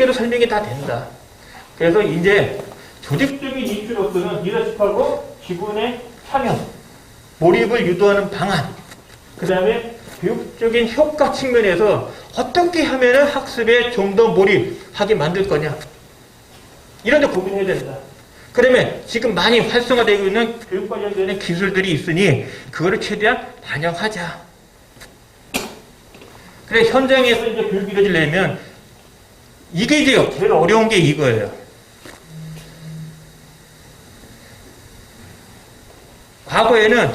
문제로 설명이 다 된다. 그래서 이제 조직적인 이슈로서는 리더십하고 지분의 참여, 몰입을 유도하는 방안, 그 다음에 교육적인 효과 측면에서 어떻게 하면 학습에 좀 더 몰입하게 만들 거냐. 이런 데 고민해야 된다. 그러면 지금 많이 활성화되고 있는 교육 관련된 기술들이 있으니 그거를 최대한 반영하자. 그래, 현장에서 이제 교육이 이루어지려면 이게 이제 제일 어려운 게 이거예요. 과거에는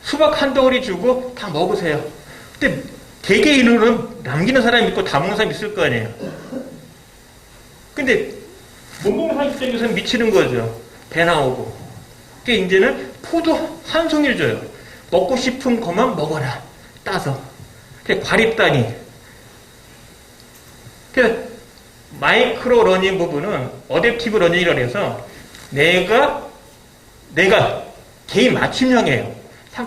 수박 한 덩어리 주고 다 먹으세요. 근데 개개인으로는 남기는 사람이 있고 다 먹는 사람이 있을 거 아니에요. 근데 못 먹는 사람 입장에서는 미치는 거죠. 배 나오고. 그러니까 이제는 포도 한 송이를 줘요. 먹고 싶은 것만 먹어라. 따서. 과립단위. 그래서 마이크로 러닝 부분은 어댑티브 러닝이라고 해서 내가 개인 맞춤형이에요.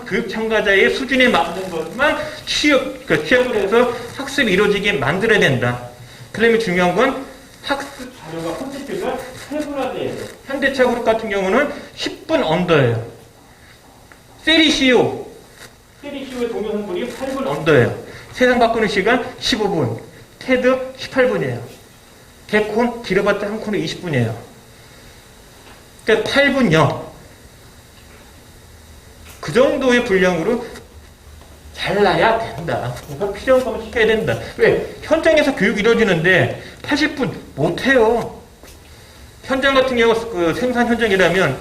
교육 참가자의 수준에 맞는 것만 취업을 해서 학습이 이루어지게 만들어야 된다. 그러면 중요한 건 학습 자료가 콘텐츠가 세분화돼요. 현대차 그룹 같은 경우는 10분 언더예요. 세리CO의 동영상물이 8분 언더예요. 세상 바꾸는 시간 15분. 테드 18분이에요. 개콘 길어봤자 한 콘은 20분이에요. 그러니까 8분 0. 그 정도의 분량으로 잘라야 된다. 그래서 필요한 것만 시켜야 된다. 왜? 현장에서 교육이 이루어지는데 80분 못해요. 현장 같은 경우 그 생산 현장이라면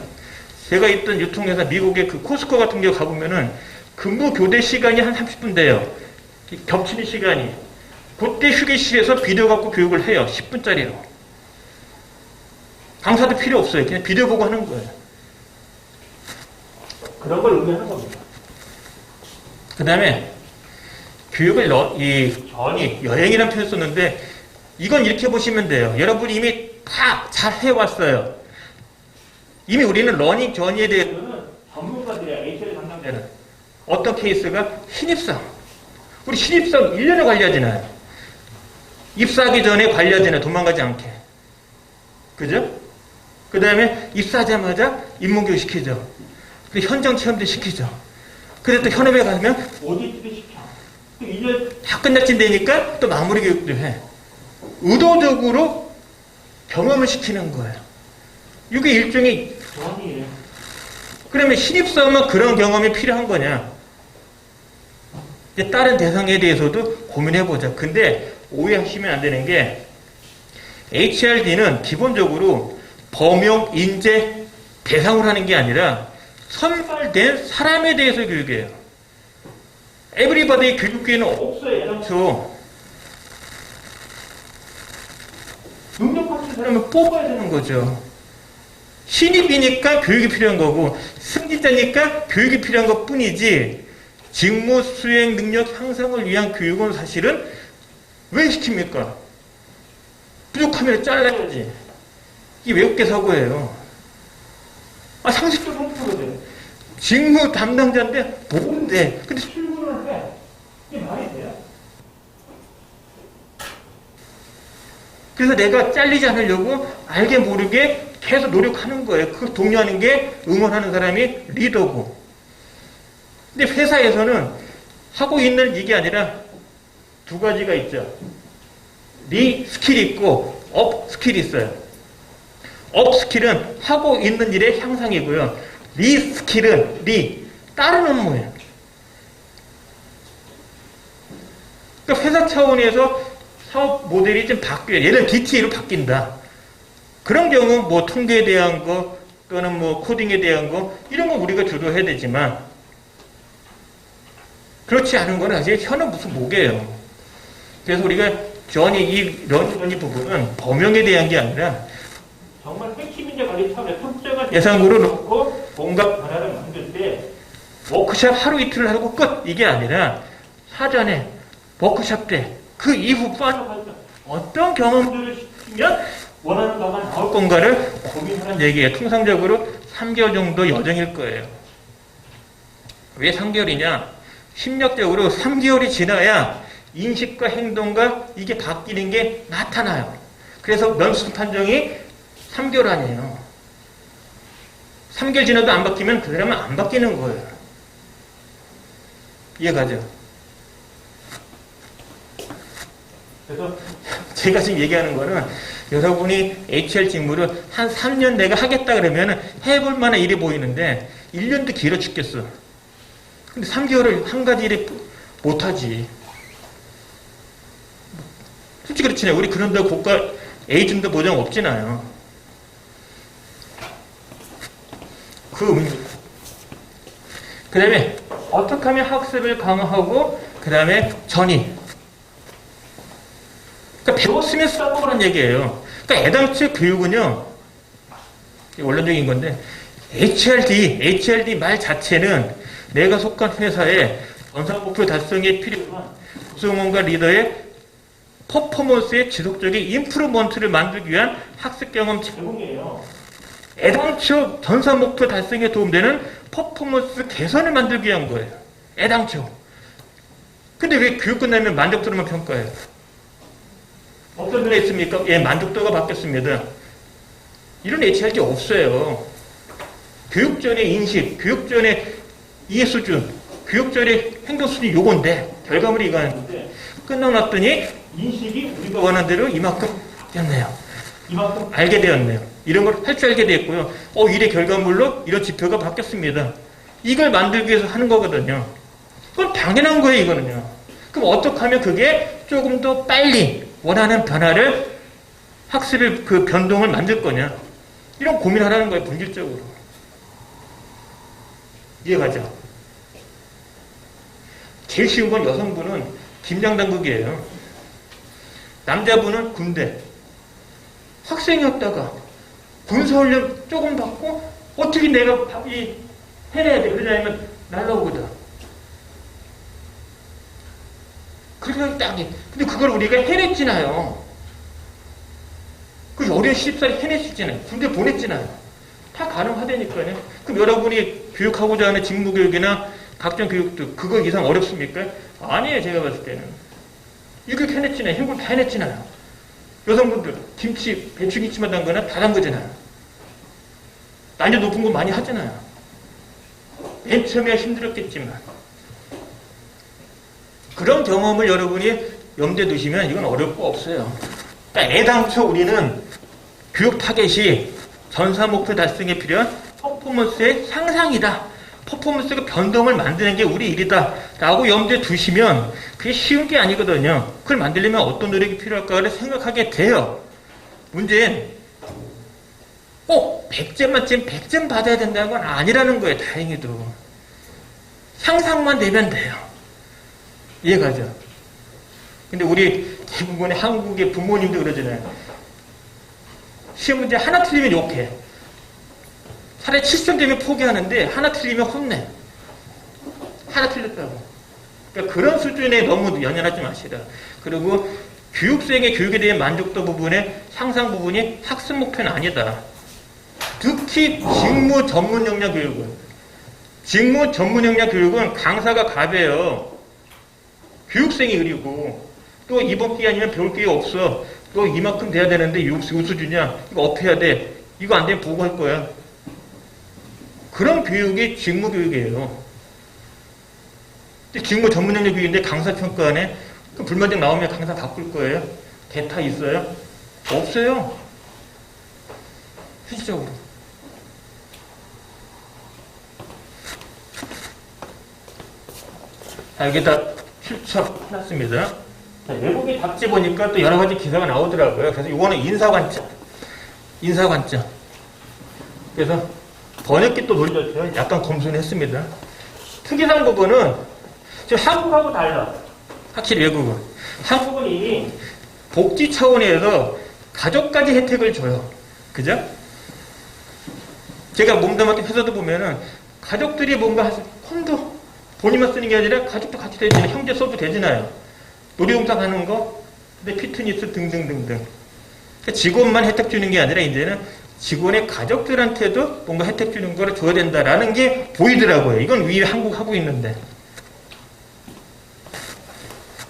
제가 있던 유통회사 미국의 그 코스코 같은 경우 가보면은 근무 교대 시간이 한 30분 돼요. 겹치는 시간이. 그때 휴게실에서 비디오 갖고 교육을 해요. 10분짜리로. 강사도 필요 없어요. 그냥 비디오 보고 하는 거예요. 그런 걸 의미하는 겁니다. 그 다음에 교육을 전이 여행이라는 표현을 썼는데 이건 이렇게 보시면 돼요. 여러분이 이미 다 잘 해왔어요. 이미 우리는 러닝 전이에 대해서는 전문가들이야. HR 담당자는. 어떤 케이스가 신입사원. 우리 신입사원 1년을 관리하잖아요. 입사하기 전에 관리하잖아요. 도망가지 않게. 그죠? 그 다음에 입사하자마자 인문교육 시키죠. 현장 체험도 시키죠. 그래서 또 현업에 가면 오디트도 시켜. 1년 다 끝날쯤 되니까 또 마무리 교육도 해. 의도적으로 경험을 시키는 거예요. 이게 일종의 전이에요. 그러면 신입사원은 그런 경험이 필요한 거냐? 이제 다른 대상에 대해서도 고민해보자. 근데 오해하시면 안 되는 게 HRD는 기본적으로 범용, 인재, 대상으로 하는 게 아니라 선발된 사람에 대해서 교육이에요. 에브리바디 교육계는 없어요. 애당초. 능력 갖춘 사람을 뽑아야 되는 거죠. 신입이니까 교육이 필요한 거고 승진자니까 교육이 필요한 것 뿐이지 직무 수행 능력 향상을 위한 교육은 사실은 왜 시킵니까? 부족하면 잘라야지. 이게 외국계 사고예요. 상식적으로 홈프거든. 직무 담당자인데 모른대. 근데 출근을 해. 이게 말이 돼요? 그래서 내가 잘리지 않으려고 알게 모르게 계속 노력하는 거예요. 그걸 독려하는 게 응원하는 사람이 리더고. 근데 회사에서는 하고 있는 이게 아니라 두 가지가 있죠. 리 스킬이 있고 업 스킬이 있어요. 업 스킬은 하고 있는 일의 향상이고요. 리 스킬은 다른 업무예요. 그러니까 회사 차원에서 사업 모델이 좀 바뀌어요. 예를 들어 DTA로 바뀐다. 그런 경우 뭐 통계에 대한 거 또는 뭐 코딩에 대한 거 이런 거 우리가 주도해야 되지만 그렇지 않은 거는 사실 현은 무슨 목이에요. 그래서 우리가 이 러닝 부분은 범용에 대한 게 아니라 정말 핵심인자 관리 차원에서 특정한 예상으로 놓고 뭔가 변화를 만들 때 워크샵 하루 이틀을 하고 끝 이게 아니라 사전에 워크샵 때 그 이후 어떤 경험들을 시키면 원하는 바가 나올 건가를 고민하는 얘기예요. 통상적으로 3개월 정도 여정일 거예요. 왜 3개월이냐? 심리학적으로 3개월이 지나야 인식과 행동과 이게 바뀌는 게 나타나요. 그래서 면수 판정이 3개월 아니에요. 3개월 지나도 안 바뀌면 그 사람은 안 바뀌는 거예요. 이해가죠? 그래서 제가 지금 얘기하는 거는 여러분이 HR 직무를 한 3년 내가 하겠다 그러면 해볼 만한 일이 보이는데 1년도 길어 죽겠어. 근데 3개월을 한 가지 일에 못하지. 솔직히 그렇잖아요. 우리 그런다고 고가 에이전트 보장 없잖아요. 그 의미. 그 다음에 어떻게 하면 학습을 강화하고 그 다음에 전이. 그러니까 배웠으면 써보라는 얘기예요. 그러니까 애당초 교육은요. 원론적인 건데 HRD 말 자체는 내가 속한 회사의 전사 목표 달성에 필요한 구성원과 리더의 퍼포먼스의 지속적인 임프루먼트를 만들기 위한 학습 경험 제공이에요. 애당초 전사 목표 달성에 도움되는 퍼포먼스 개선을 만들기 위한 거예요. 애당초. 근데 왜 교육 끝나면 만족도로만 평가해요? 어떤 눈에 있습니까? 예, 만족도가 바뀌었습니다. 이런 HRD 없어요. 교육 전의 인식, 교육 전의 이해 수준, 교육 전의 행동 수준이 요건데 결과물이 이거였는데 끝나고 났더니 인식이 우리가 원하는 대로 이만큼 됐네요. 이만큼 알게 되었네요. 이런 걸 할 줄 알게 됐고요. 일의 결과물로 이런 지표가 바뀌었습니다. 이걸 만들기 위해서 하는 거거든요. 그건 당연한 거예요, 이거는요. 그럼 어떻게 하면 그게 조금 더 빨리 원하는 변화를 학습의 그 변동을 만들 거냐. 이런 고민하라는 거예요, 본질적으로. 이해가죠? 제일 쉬운 건 여성분은 김장당국이에요. 남자분은 군대. 학생이었다가 군사훈련 조금 받고 어떻게 내가 해내야 돼. 그러냐면 날라오거든. 그래서 딱이. 근데 그걸 우리가 해냈잖아요. 그 어린 시집살이 해냈잖아요. 군대 보냈잖아요. 다 가능하다니까요. 그럼 여러분이 교육하고자 하는 직무교육이나 각종 교육도 그거 이상 어렵습니까? 아니에요, 제가 봤을 때는. 이렇게 해냈잖아요. 행군 다 해냈잖아요. 여성분들, 김치, 배추김치만 담거나 다 담그잖아요. 난이도 높은 거 많이 하잖아요. 맨 처음에 힘들었겠지만. 그런 경험을 여러분이 염두에 두시면 이건 어려울 거 없어요. 그러니까 애당초 우리는 교육 타겟이 전사 목표 달성에 필요한 퍼포먼스의 향상이다. 퍼포먼스가 변동을 만드는 게 우리 일이다. 라고 염두에 두시면 그게 쉬운 게 아니거든요. 그걸 만들려면 어떤 노력이 필요할까를 생각하게 돼요. 문제는 꼭 100점 만점 100점 받아야 된다는 건 아니라는 거예요. 다행히도. 향상만 되면 돼요. 이해가죠? 근데 우리 대부분의 한국의 부모님도 그러잖아요. 시험 문제 하나 틀리면 욕해. 차라리 7점 되면 포기하는데 하나 틀리면 혼내. 하나 틀렸다고. 그러니까 그런 수준에 너무 연연하지 마시라. 그리고 교육생의 교육에 대한 만족도 부분의 향상 부분이 학습 목표는 아니다. 특히 직무 전문 역량 교육은 강사가 갑이에요. 교육생이 의리고 또 이번 기간이면 배울 게 없어. 또 이만큼 돼야 되는데 우수주냐? 이거 업해야 돼. 이거 안 되면 보고할 거야. 그런 교육이 직무 교육이에요. 직무 전문 영역 교육인데 강사 평가안에 그 불만정 나오면 강사 바꿀 거예요? 대타 있어요? 없어요. 실질적으로. 자, 여기다 출처 해놨습니다. 자, 외국인 잡지 보니까 또 여러 가지 기사가 나오더라고요. 그래서 이거는 인사관점. 그래서 번역기 또 돌려줘요. 약간 검수했습니다. 특이한 부분은 지금 한국하고 달라. 확실히 외국은. 한국은 이미 복지 차원에서 가족까지 혜택을 줘요. 그죠? 제가 몸담았던 회사도 보면은 가족들이 뭔가 콘도 본인만 쓰는 게 아니라 가족도 같이 되잖아요. 형제 써도 되잖아요. 놀이동산 가는 거, 근데 피트니스 등등등등. 그러니까 직원만 혜택 주는 게 아니라 이제는 직원의 가족들한테도 뭔가 혜택 주는 거를 줘야 된다라는 게 보이더라고요. 이건 위에 한국 하고 있는데.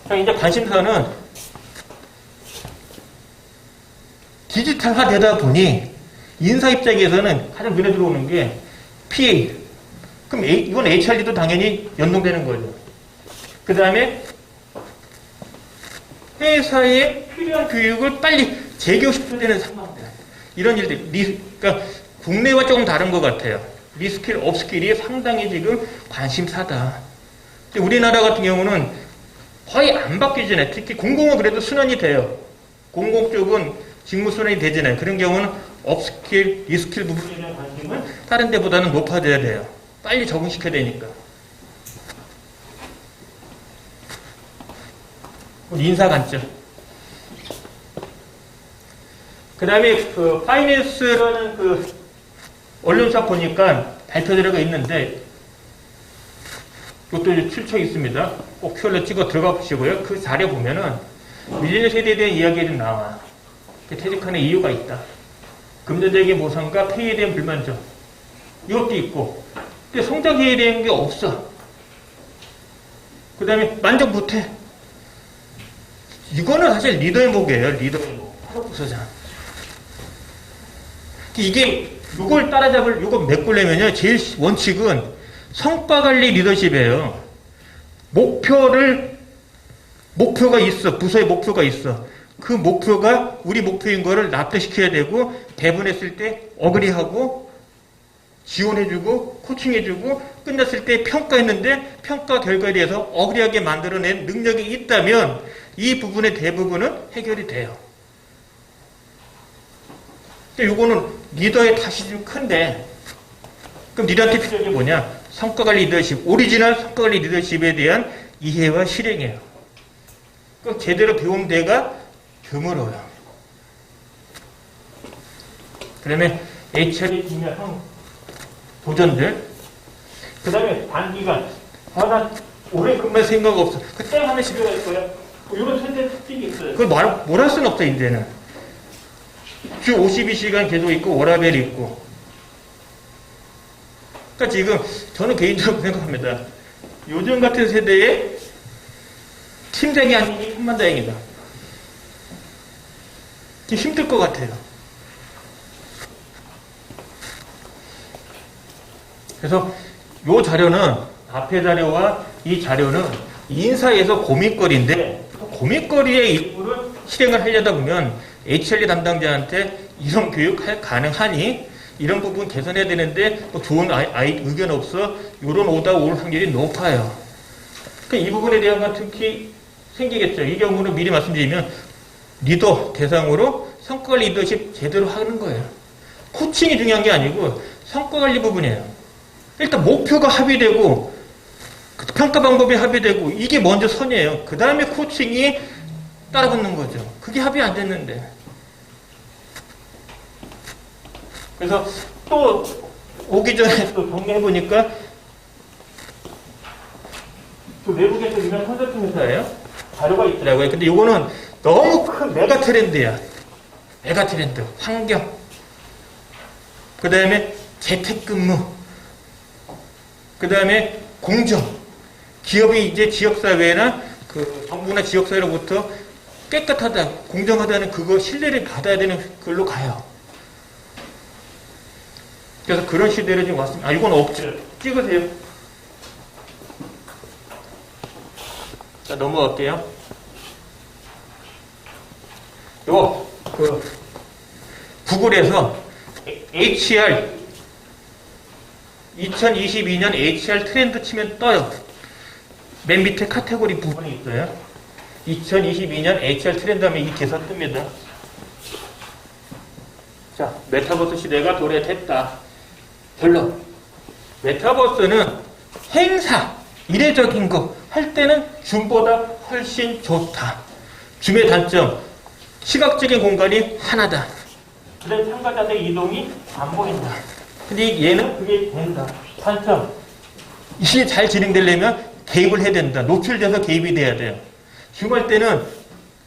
자, 이제 관심사는 디지털화 되다 보니 인사 입장에서는 가장 눈에 들어오는 게 PA. 그럼 이건 HRD도 당연히 연동되는 거죠. 그 다음에 회사에 필요한 교육을 빨리 재교육시켜야 되는 상황들. 이런 일들. 그러니까 국내와 조금 다른 것 같아요. 리스킬, 업스킬이 상당히 지금 관심사다. 우리나라 같은 경우는 거의 안 바뀌잖아요. 특히 공공은 그래도 순환이 돼요. 공공 쪽은 직무 순환이 되잖아요. 그런 경우는 업스킬, 리스킬 부분에 대한 관심은 다른 데보다는 높아져야 돼요. 빨리 적응시켜야 되니까. 인사 관점. 그 다음에 그 파이낸스라는 그 언론사 보니까 발표자료가 있는데 이것도 출처 있습니다. 꼭 QR로 찍어 들어가 보시고요. 그 자료 보면은 밀레니얼 세대에 대한 이야기가 좀 나와. 퇴직하는 이유가 있다. 금전적인 보상과 페이에 대한 불만족. 이것도 있고. 근데 성장에 대한 게 없어. 그 다음에 만족 못해. 이거는 사실 리더의 목이에요. 리더의 목. 사업부서장. 이게 이걸 따라잡을, 이거 메꾸려면요. 제일 원칙은 성과관리 리더십이에요. 목표가 있어. 부서의 목표가 있어. 그 목표가 우리 목표인 거를 납득시켜야 되고, 배분했을 때 어그리하고, 지원해주고, 코칭해주고, 끝났을 때 평가했는데, 평가 결과에 대해서 어그리하게 만들어낸 능력이 있다면, 이 부분의 대부분은 해결이 돼요. 이거는 리더의 탓이 좀 큰데, 그럼 리더한테 필요한 게 뭐냐? 성과관리 리더십, 오리지널 성과관리 리더십에 대한 이해와 실행이에요. 그 제대로 배운 데가 드물어요. 그러면 HR이 중요한 도전들, 그 다음에 단기간, 나 오래 근무할 생각 없어. 그때 하면 집에 갈 거야. 이런 현대 특징이 있어요. 그걸 뭘 할 수는 없어, 이제는. 주 52시간 계속 있고, 워라벨이 있고. 그러니까 지금 저는 개인적으로 생각합니다. 요즘 같은 세대에 팀장이 아니니 천만다행이다. 힘들 것 같아요. 그래서 이 자료는, 앞의 자료와 이 자료는 인사에서 고민거리인데, 고민거리의 일부를 실행을 하려다 보면 HRD 담당자한테 이런 교육 가능하니? 이런 부분 개선해야 되는데 뭐 좋은 의견 없어? 이런 오다 올 확률이 높아요. 그러니까 이 부분에 대한 건 특히 생기겠죠. 이 경우는 미리 말씀드리면 리더 대상으로 성과관리 리더십 제대로 하는 거예요. 코칭이 중요한 게 아니고 성과관리 부분이에요. 일단 목표가 합의되고 평가 방법이 합의되고 이게 먼저 선이에요. 그 다음에 코칭이 따라붙는 거죠. 그게 합의 안 됐는데. 그래서 또 오기 전에 또 정리해보니까 또 외국에서 유명한 컨설팅 회사예요. 자료가 있더라고요. 근데 이거는 너무 큰 메가 트렌드야. 메가 트렌드. 환경. 그 다음에 재택근무. 그 다음에 공정. 기업이 이제 지역사회나 그 정부나 지역사회로부터 깨끗하다, 공정하다는 그거 신뢰를 받아야 되는 걸로 가요. 그래서 그런 시대로 지금 왔습니다. 이건 없죠. 찍으세요. 자, 넘어갈게요. 구글에서 HR 2022년 HR 트렌드 치면 떠요. 맨 밑에 카테고리 부분이 있어요. 2022년 HR 트렌드 하면 이 개선 뜹니다. 자, 메타버스 시대가 도래됐다. 결론. 메타버스는 행사, 이례적인 거 할 때는 줌보다 훨씬 좋다. 줌의 단점, 시각적인 공간이 하나다. 그래서 참가자들 이동이 안 보인다. 근데 얘는 그게 된다. 단점, 이게 잘 진행되려면 개입을 해야 된다. 노출돼서 개입이 돼야 돼요. 줌 할 때는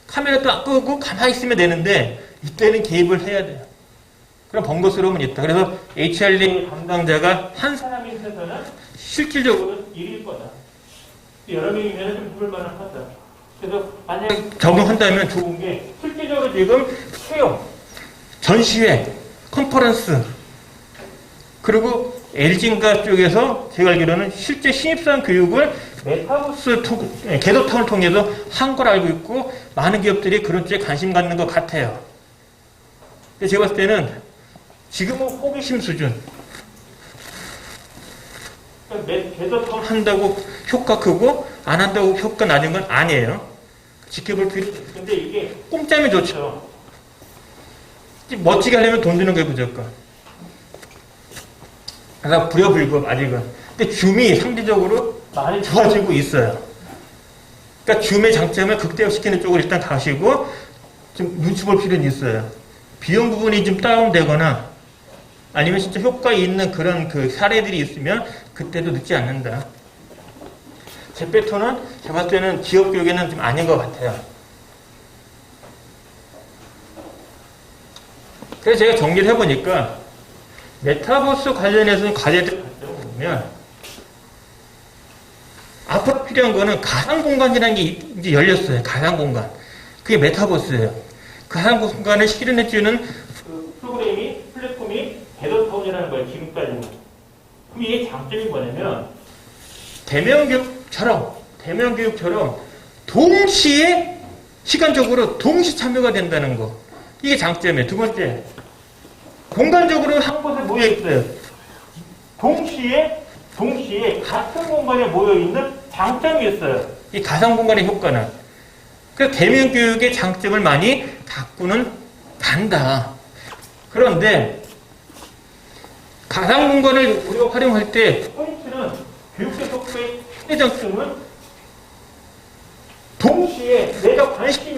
카메라도 끄고 가만히 있으면 되는데 이때는 개입을 해야 돼요. 그런 번거스러움은 있다. 그래서 HRD 담당자가 한 사람이 있어서는 실질적으로는 일일 거다. 여러 명이면 좀 해볼만한 하다. 그래서 만약에 적용한다면 좋은 게 실질적으로 지금 채용, 전시회, 컨퍼런스, 그리고 LG인가 쪽에서 제가 알기로는 실제 신입사원 교육을 메타버스 겟업타운을 통해서 한 걸 알고 있고 많은 기업들이 그런 쪽에 관심 갖는 것 같아요. 근데 제가 봤을 때는 지금은 호기심 수준. 겟업타운 한다고 효과 크고 안 한다고 효과 낮은 건 아니에요. 지켜볼 필요도 있어요. 근데 이게 공짜면 좋죠. 멋지게 하려면 돈 드는 게 무조건. 그래서 불효불급 아직은. 근데 줌이 상대적으로 많이 좋아지고 있어요. 그러니까 줌의 장점을 극대화시키는 쪽으로 일단 가시고 좀 눈치 볼 필요는 있어요. 비용 부분이 좀 다운되거나 아니면 진짜 효과 있는 그런 그 사례들이 있으면 그때도 늦지 않는다. 제 패턴은 제가 봤을 때는 기업 교육에는 좀 아닌 것 같아요. 그래서 제가 정리를 해보니까 메타버스 관련해서는 과제들 보면 앞으로 필요한 거는 가상공간이라는 게 이제 열렸어요. 가상공간. 그게 메타버스예요. 가상공간을 실현해주는 그 프로그램이, 플랫폼이 겟업타운이라는 거예요. 지금까지는. 그럼 이게 장점이 뭐냐면 대면교육처럼 동시에 시간적으로 동시 참여가 된다는 거. 이게 장점이에요. 두 번째, 공간적으로 한 곳에 모여 있어요. 동시에 같은 공간에 모여 있는 장점이 있어요. 이 가상 공간의 효과는. 그래서 대면 교육의 장점을 많이 갖고는 간다. 그런데 가상 공간을 우리가 활용할 때 포인트는 교육적 효과의 최대 장점은 동시에 내가 관심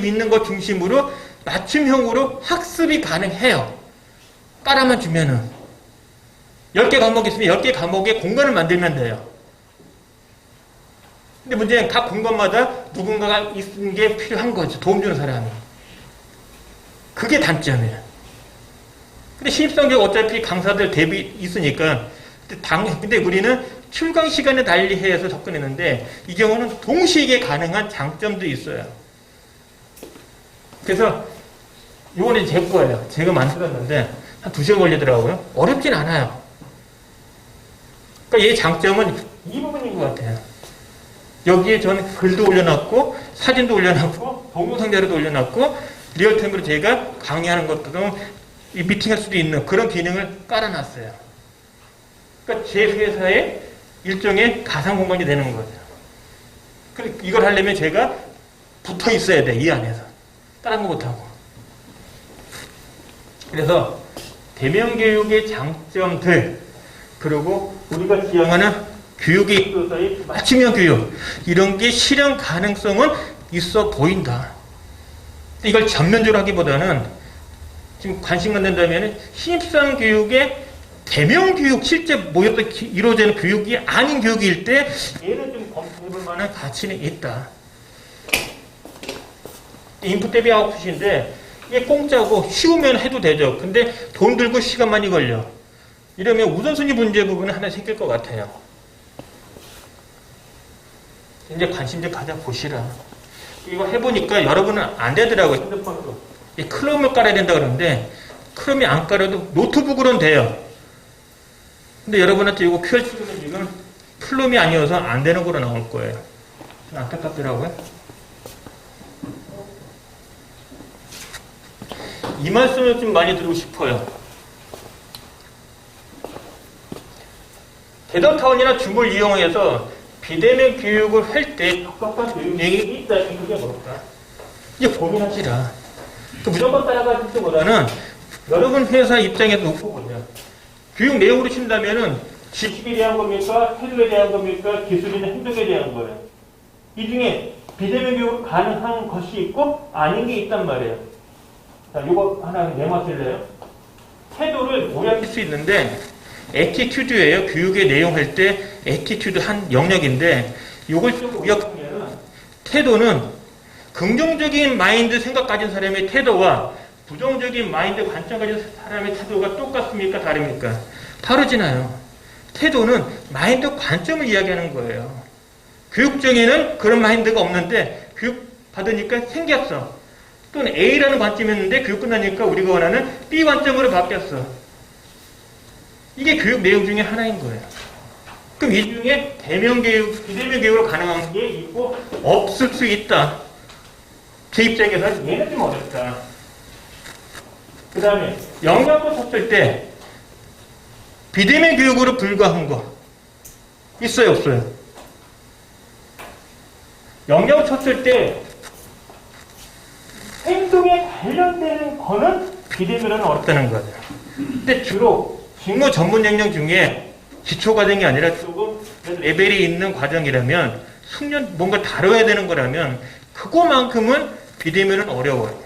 있는 것 중심으로 맞춤형으로 학습이 가능해요. 깔아만 주면은. 10개 과목이 있으면 10개 과목에 공간을 만들면 돼요. 근데 문제는 각 공간마다 누군가가 있는 게 필요한 거죠. 도움 주는 사람이. 그게 단점이에요. 근데 신입사원 교육 어차피 강사들 대비 있으니까. 근데 우리는 출강 시간에 달리해서 접근했는데 이 경우는 동시에 가능한 장점도 있어요. 그래서 이거는 제 거예요. 제가 만들었는데 한 2시간 걸리더라고요. 어렵진 않아요. 그러니까 얘 장점은 이 부분인 것 같아요. 여기에 저는 글도 올려놨고 사진도 올려놨고 동영상 자료도 올려놨고 리얼타임으로 제가 강의하는 것도 미팅할 수도 있는 그런 기능을 깔아놨어요. 그러니까 제 회사의 일종의 가상 공간이 되는 거죠. 이걸 하려면 제가 붙어 있어야 돼, 이 안에서. 다른 거 못하고. 그래서 대면 교육의 장점들, 그리고 우리가 지향하는 교육에 있어서의 맞춤형 교육, 이런 게 실현 가능성은 있어 보인다. 이걸 전면적으로 하기보다는 지금 관심 갖는다면 신입사원 교육의 대면 교육, 실제 모여서 이루어지는 교육이 아닌 교육일 때 얘는 좀 검토해볼 만한 가치는 있다. 인풋 대비 아웃풋인데 이게 공짜고 쉬우면 해도 되죠. 근데 돈 들고 시간 많이 걸려. 이러면 우선순위 문제 부분은 하나 생길 것 같아요. 이제 관심 좀 가져보시라. 이거 해보니까 여러분은 안 되더라고요. 핸드폰으로. 이 클롬을 깔아야 된다 그러는데 클롬이 안 깔아도 노트북으로는 돼요. 근데 여러분한테 이거 QR코드는 지금 클롬이 아니어서 안 되는 거로 나올 거예요. 좀 안타깝더라고요. 이 말씀을 좀 많이 드리고 싶어요. 겟업타운이나 줌을 이용해서 비대면 교육을 할 때 적합한 교육 내용이 있다. 그게 뭘까? 이제 고민하시라. 무조건 따라갈 때보다는 여러분 회사 입장에서 놓고 보자. 교육 내용으로 친다면은 지식에 대한 겁니까? 태도에 대한 겁니까? 기술이나 행동에 대한 거예요. 이 중에 비대면 교육 가능한 것이 있고 아닌 게 있단 말이에요. 자, 이거 하나 메모하실래요? 태도를 요약할 수 있는데 애티튜드예요. 교육의 내용 할 때 애티튜드 한 영역인데 이걸 좀 요약하면 태도는 긍정적인 마인드 생각 가진 사람의 태도와 부정적인 마인드 관점 가진 사람의 태도가 똑같습니까? 다릅니까? 다르지나요. 태도는 마인드 관점을 이야기하는 거예요. 교육정에는 그런 마인드가 없는데 교육 받으니까 생겼어. 또는 A라는 관점이었는데 교육 끝나니까 우리가 원하는 B 관점으로 바뀌었어. 이게 교육 내용 중에 하나인 거예요. 그럼 이 중에 대면 교육, 비대면 교육으로 가능한 게 있고 없을 수 있다. 제 입장에서는 얘는 좀 어렵다. 그 다음에 영역을 쳤을 때 비대면 교육으로 불과한 거 있어요, 없어요? 영역을 쳤을 때 행동에 관련되는 거는 비대면은 어렵다는 거죠. 근데 주로 직무 전문 영역 중에 기초 과정이 아니라 조금 레벨이 있는 과정이라면 숙련 뭔가 다뤄야 되는 거라면 그거만큼은 비대면은 어려워요.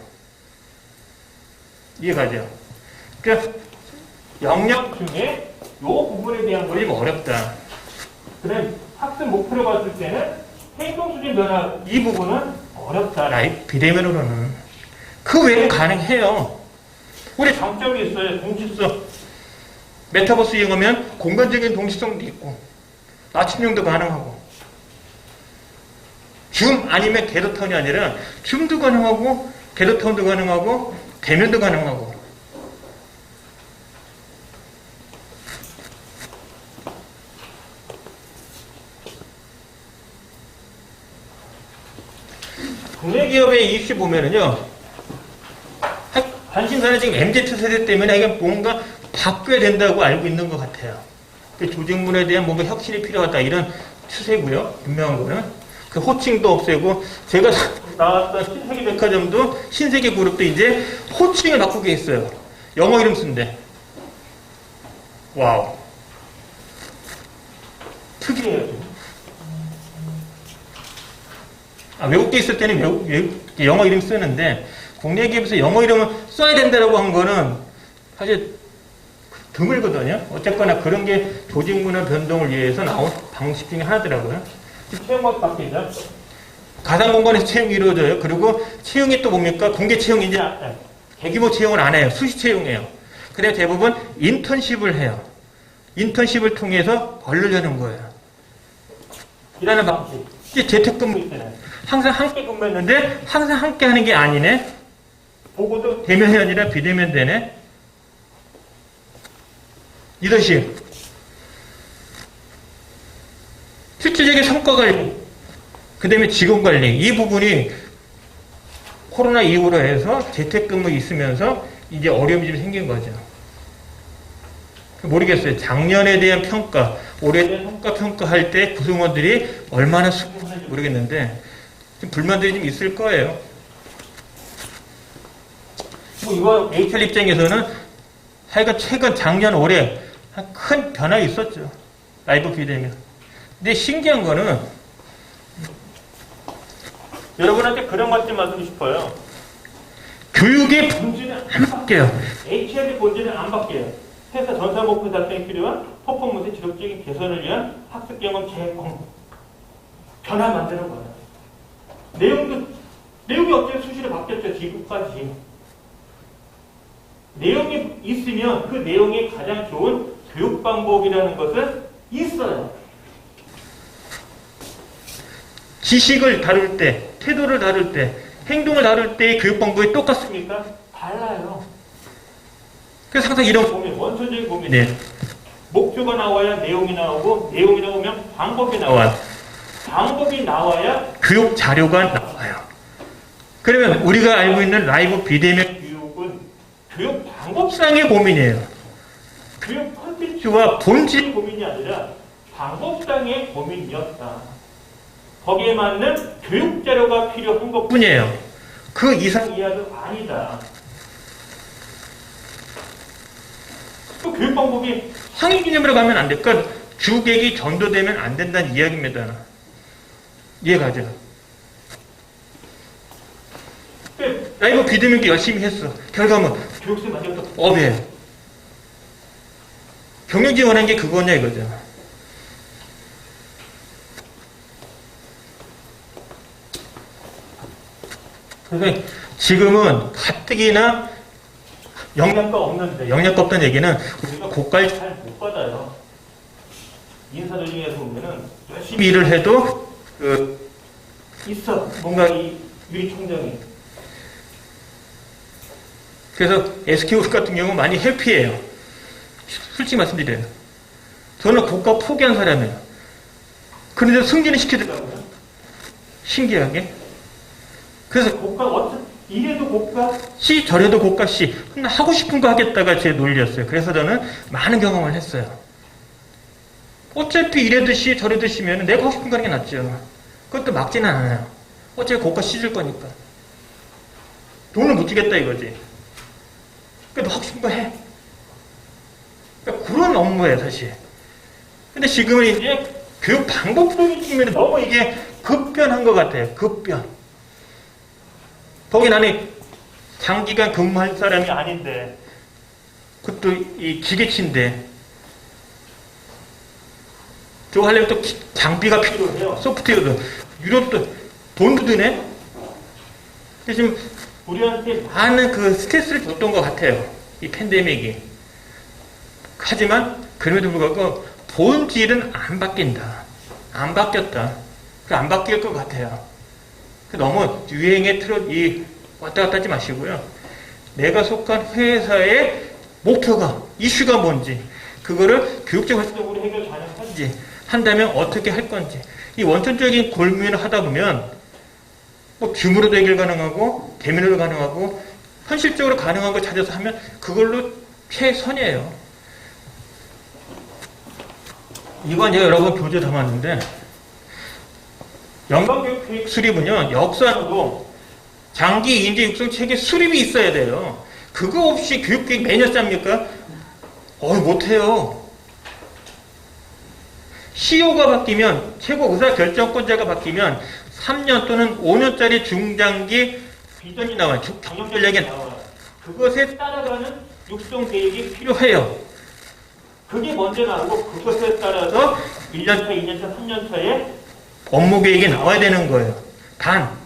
이해가죠? 그러니까 영역 중에 이 부분에 대한 것이 어렵다. 그럼 학습 목표로 봤을 때는 행동 수준 변화 이 부분은 어렵다. 비대면으로는. 그 외에는 가능해요. 우리 장점이 있어요. 동시성. 메타버스 이용하면 공간적인 동시성도 있고 맞춤형도 가능하고 줌 아니면 게더타운이 아니라 줌도 가능하고 게더타운도 가능하고 대면도 가능하고 국내 기업의 이슈 보면은요 관심사는 지금 MZ세대 때문에 이게 뭔가 바뀌어야 된다고 알고 있는 것 같아요. 그 조직문에 대한 뭔가 혁신이 필요하다 이런 추세고요. 분명한 거는 그 호칭도 없애고 제가 나왔던 신세계 백화점도 신세계 그룹도 이제 호칭을 바꾸게 했어요. 영어 이름 쓴대. 와우. 특이해요. 외국에 있을 때는 영어 이름 쓰는데 국내 기업에서 영어 이름을 써야 된다고 한 거는 사실 드물거든요. 어쨌거나 그런 게 조직 문화 변동을 위해서 나온 방식 중에 하나더라고요. 채용학 바뀌죠. 가상 공간에서 채용이 이루어져요. 그리고 채용이 또 뭡니까? 공개 채용이지 대규모 채용을 안 해요. 수시 채용해요. 그래서 대부분 인턴십을 해요. 인턴십을 통해서 벌려주는 거예요. 이라는 방식. 이제 재택근무 있잖아요. 항상 함께 근무했는데 항상 함께 하는 게 아니네. 보고도 대면이 아니라 비대면 되네. 리더십. 실질적인 성과관리. 그 다음에 직원관리. 이 부분이 코로나 이후로 해서 재택근무 있으면서 이제 어려움이 좀 생긴 거죠. 모르겠어요. 작년에 대한 평가, 올해에 대한 평가할 때 구성원들이 얼마나 수긍하는지 모르겠는데 좀 불만들이 좀 있을 거예요. 뭐 이거 HR 입장에서는 하여간 최근 작년 올해 큰 변화가 있었죠. 라이브 비대면. 근데 신기한 거는 여러분한테 그런 것 좀 말씀드리고 싶어요. 교육의 본질은 안 바뀌어요. HR의 본질은 안 바뀌어요. 회사 전사 목표 달성에 필요한 퍼포먼스 지속적인 개선을 위한 학습 경험 제공. 변화 만드는 거예요. 내용이 어떻게 수시로 바뀌었죠. 지금까지. 내용이 있으면 그 내용이 가장 좋은 교육 방법이라는 것은 있어요. 지식을 다룰 때, 태도를 다룰 때, 행동을 다룰 때의 교육 방법이 똑같습니까? 달라요. 그래서 항상 이런 고민, 원천적인 고민이에요. 네. 목표가 나와야 내용이 나오고, 내용이 나오면 방법이 나와요. 방법이 나와야 교육 자료가 나와요. 그러면 우리가 알고 있는 라이브 비대면 교육은 교육 방법상의 고민이에요. 교육 콘텐츠와 본질 고민이 아니라 방법상의 고민이었다. 거기에 맞는 교육 자료가 필요한 것 뿐이에요. 그 이상 이하도 아니다. 또 교육 방법이 상위 개념으로 가면 안 돼. 그러니까 주객이 전도되면 안 된다는 이야기입니다. 이해가죠? 라이브 비대면 열심히 했어. 결과는 교육생 마지막부터 업해. 경영 지원한 게 그거냐 이거죠. 그래서 지금은 가뜩이나 영양가 없는데, 영양가 없다는 얘기는 우리가 고가를 잘 못 받아요. 인사들 중에서 보면은 열심히 일을 해도 있어. 뭔가 이 유리 총장이 그래서 SK그룹 같은 경우 많이 해피해요. 솔직히 말씀드려요. 저는 고가 포기한 사람이에요. 그런데 승진을 시키더라고요. 신기하게. 그래서 고가 이래도 고가 C, 저래도 고가 C. 하고 싶은 거 하겠다가 제 논리였어요. 그래서 저는 많은 경험을 했어요. 어차피 이래도 C, 저래도 C면 내가 하고 싶은 거 하는 게 낫죠. 그것도 막지는 않아요. 어차피 고가 C 줄 거니까. 돈을 못 주겠다 이거지. 그러니까 너 하고 싶은 거 해. 그러니까 그런 업무예요, 사실. 근데 지금은 이제 교육 방법적인 측면에 너무 이게 급변한 것 같아요. 급변. 거기 나는 장기간 근무할 사람이 아닌데, 그것도 이 기계치인데, 저거 하려면 또 장비가 필요해요. 소프트웨어도. 유럽도 돈도 드네? 그래서 지금 우리한테 많은 그 스트레스를 줬던 것 같아요. 이 팬데믹이. 하지만, 그럼에도 불구하고, 본질은 안 바뀐다. 안 바뀌었다. 안 바뀔 것 같아요. 너무 유행에 왔다 갔다 하지 마시고요. 내가 속한 회사의 목표가, 이슈가 뭔지, 그거를 교육적 활동으로 해결 가능한지, 한다면 어떻게 할 건지, 이 원천적인 고민을 하다 보면, 뭐 규모로도 해결 가능하고, 대면으로 가능하고, 현실적으로 가능한 걸 찾아서 하면 그걸로 최선이에요. 이건 제가 여러 번 교재 담았는데, 연관교육 수립은요, 역사도 장기 인재 육성 체계 수립이 있어야 돼요. 그거 없이 교육계획 매년 짭니까? 못해요. CEO가 바뀌면, 최고 의사 결정권자가 바뀌면 3년 또는 5년짜리 중장기 비전이 나와요. 경영 전략이 나와요. 그것에 따라가는 육성 계획이 필요해요. 그게 먼저 나오고 그것에 따라서 1년차, 2년차, 3년차에 업무 계획이 나와야 되는 거예요. 단,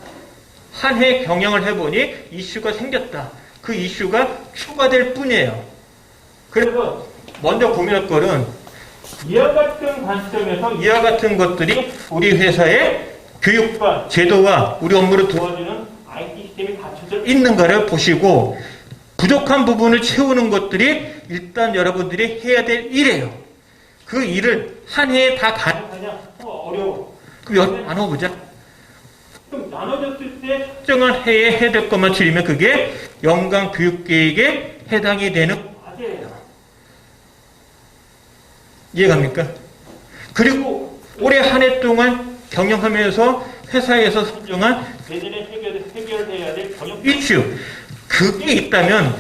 한 해 경영을 해보니 이슈가 생겼다. 그 이슈가 추가될 뿐이에요. 그래서 먼저 고민할 거는 이와 같은 관점에서 이와 같은 것들이 우리 회사의 교육과 제도와 우리 업무를 도와주는 IT 시스템이 갖춰져 있는가를 보시고 부족한 부분을 채우는 것들이 일단 여러분들이 해야 될 일이에요. 그 일을 한 해에 다 가능하냐? 어려워. 그럼 나눠보자. 그럼 나눠졌을 때 특정한 해에 해야 될 것만 줄이면 그게 연간 교육계획에 해당이 되는 과제예요. 이해갑니까? 그리고 올해 한 해 동안 경영하면서 회사에서 선정한 내년에 해결해야 될 경영 이슈, 그게 있다면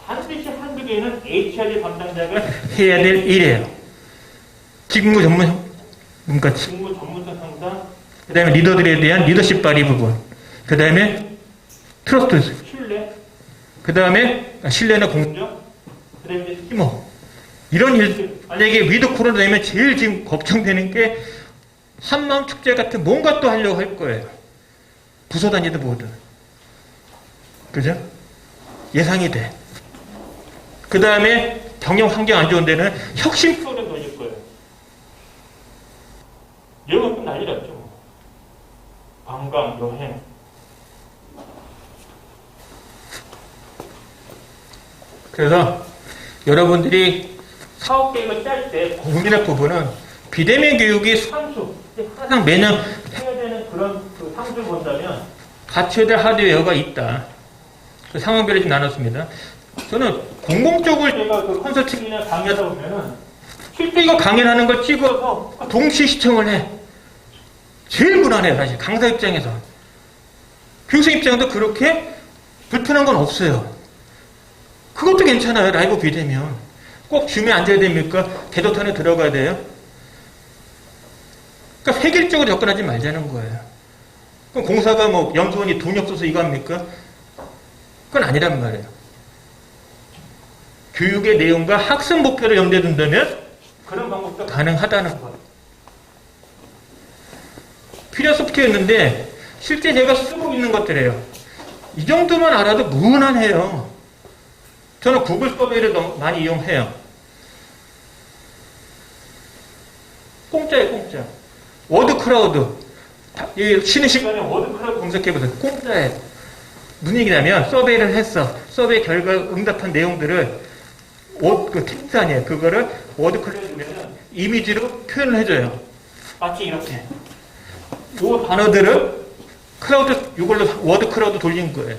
반드시 한두 개는 HR 담당자가 해야 될 일이에요. 직무 전문성 상담, 그 다음에 리더들에 대한 리더십 발휘 부분, 그 다음에 트러스트, 신뢰, 그 다음에 신뢰나 공정, 그 다음에 팀워, 이런 일들. 만약에 위드 코로나 되면 제일 지금 걱정되는 게 한마음 축제 같은 뭔가 또 하려고 할 거예요. 부서 단위든 뭐든. 그죠? 예상이 돼. 그 다음에 경영 환경 안 좋은 데는 혁신 프로그램 넣을 거예요. 이런 것도 난리 났죠. 관광, 여행. 그래서 여러분들이 사업 계획을 짤 때 고민할 부분은 비대면 교육이 상수, 항상 매년 해야 되는 그런 그 상수를 본다면 갖춰야 될 하드웨어가 있다. 그 상황별로 좀 나눴습니다. 저는 공공적으로 제가 그 컨설팅이나 강의하다 보면은 실제 이거 강연하는 걸 찍어서 동시 시청을 해. 제일 무난해요, 사실. 강사 입장에서. 교육생 입장도 그렇게 불편한 건 없어요. 그것도 괜찮아요, 라이브 비대면. 꼭 줌에 앉아야 됩니까? 대도탄에 들어가야 돼요? 그러니까 획일적으로 접근하지 말자는 거예요. 그럼 공사가 뭐 연수원이 돈이 없어서 이거 합니까? 그건 아니란 말이에요. 교육의 내용과 학습 목표를 염두에 둔다면 그런 방법도 가능하다는 거예요. 필요 소프트웨어였는데 실제 제가 쓰고 있는 것들이에요. 이 정도만 알아도 무난해요. 저는 구글 서베이를 너무 많이 이용해요. 공짜예요, 공짜. 워드 클라우드. 쉬는 시간에 워드 클라우드 검색해보세요. 공짜예요. 무슨 얘기냐면 서베이를 했어. 서베이 결과 응답한 내용들을 그 텍스트 아니에요. 그거를 워드 클라우드에 주면 이미지로 표현을 해줘요. 마치 이렇게. 요 단어들을 클라우드, 이걸로 워드 클라우드 돌린 거예요.